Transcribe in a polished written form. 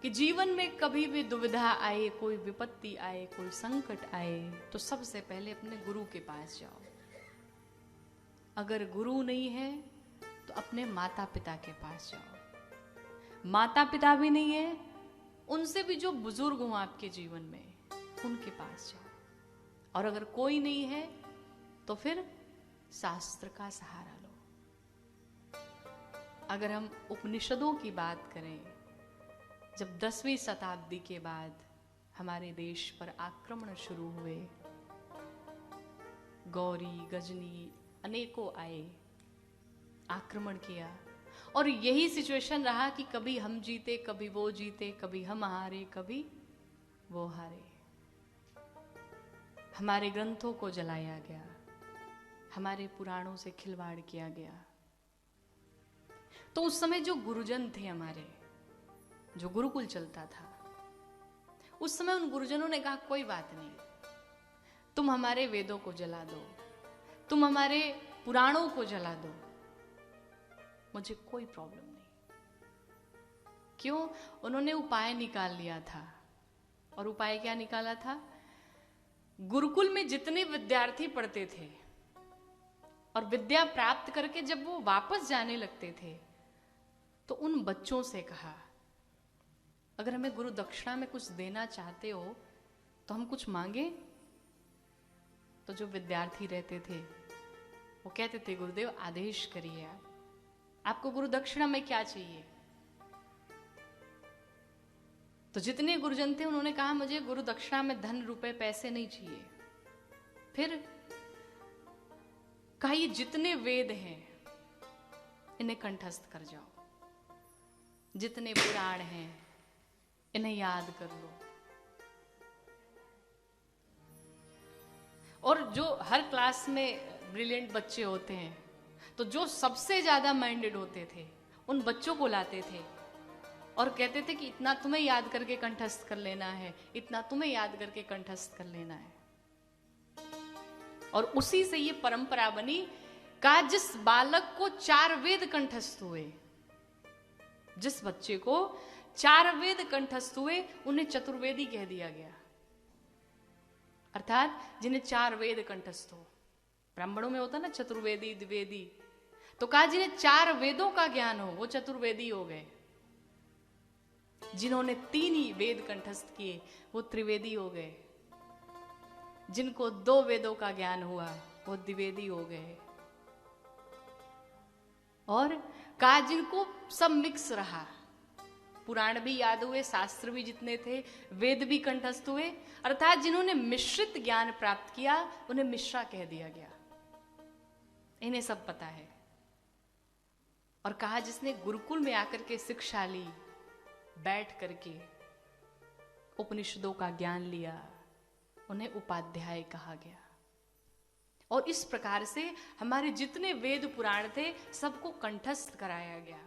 कि जीवन में कभी भी दुविधा आए, कोई विपत्ति आए, कोई संकट आए, तो सबसे पहले अपने गुरु के पास जाओ। अगर गुरु नहीं है तो अपने माता पिता के पास जाओ। माता पिता भी नहीं है, उनसे भी जो बुजुर्ग हो आपके जीवन में, उनके पास जाओ। और अगर कोई नहीं है तो फिर शास्त्र का सहारा लो। अगर हम उपनिषदों की बात करें, जब 10वीं शताब्दी के बाद हमारे देश पर आक्रमण शुरू हुए, गौरी गजनी अनेकों आए, आक्रमण किया, और यही सिचुएशन रहा कि कभी हम जीते, कभी वो जीते, कभी हम हारे, कभी वो हारे। हमारे ग्रंथों को जलाया गया, हमारे पुराणों से खिलवाड़ किया गया। तो उस समय जो गुरुजन थे हमारे, जो गुरुकुल चलता था, उस समय उन गुरुजनों ने कहा कोई बात नहीं, तुम हमारे वेदों को जला दो, तुम हमारे पुराणों को जला दो, मुझे कोई प्रॉब्लम नहीं। क्यों? उन्होंने उपाय निकाल लिया था। और उपाय क्या निकाला था? गुरुकुल में जितने विद्यार्थी पढ़ते थे और विद्या प्राप्त करके जब वो वापस जाने लगते थे, तो उन बच्चों से कहा, अगर हमें गुरु दक्षिणा में कुछ देना चाहते हो तो हम कुछ मांगे? तो जो विद्यार्थी रहते थे वो कहते थे, गुरुदेव आदेश करिए, आपको गुरु दक्षिणा में क्या चाहिए? तो जितने गुरुजन थे उन्होंने कहा, मुझे गुरु दक्षिणा में धन रुपए पैसे नहीं चाहिए। फिर कहा, ये जितने वेद हैं इन्हें कंठस्थ कर जाओ, जितने पुराण हैं इन्हें याद कर लो। और जो हर क्लास में ब्रिलियंट बच्चे होते हैं, तो जो सबसे ज्यादा माइंडेड होते थे उन बच्चों को लाते थे और कहते थे कि इतना तुम्हें याद करके कंठस्थ कर लेना है, इतना तुम्हें याद करके कंठस्थ कर लेना है। और उसी से ये परंपरा बनी का जिस बालक को 4 वेद कंठस्थ हुए, जिस बच्चे को 4 वेद कंठस्थ हुए, उन्हें चतुर्वेदी कह दिया गया। अर्थात जिन्हें 4 वेद कंठस्थ हो, ब्राह्मणों में होता ना चतुर्वेदी द्विवेदी, तो कहा जिन्हें 4 वेदों का ज्ञान हो वो चतुर्वेदी हो गए। जिन्होंने 3 ही वेद कंठस्थ किए वो त्रिवेदी हो गए। जिनको 2 वेदों का ज्ञान हुआ वो द्विवेदी हो गए। और कहा जिनको सब मिक्स रहा, पुराण भी याद हुए, शास्त्र भी जितने थे, वेद भी कंठस्थ हुए, अर्थात जिन्होंने मिश्रित ज्ञान प्राप्त किया उन्हें मिश्रा कह दिया गया। इन्हें सब पता है। और कहा जिसने गुरुकुल में आकर के शिक्षा ली, बैठ करके उपनिषदों का ज्ञान लिया, उन्हें उपाध्याय कहा गया। और इस प्रकार से हमारे जितने वेद पुराण थे सबको कंठस्थ कराया गया।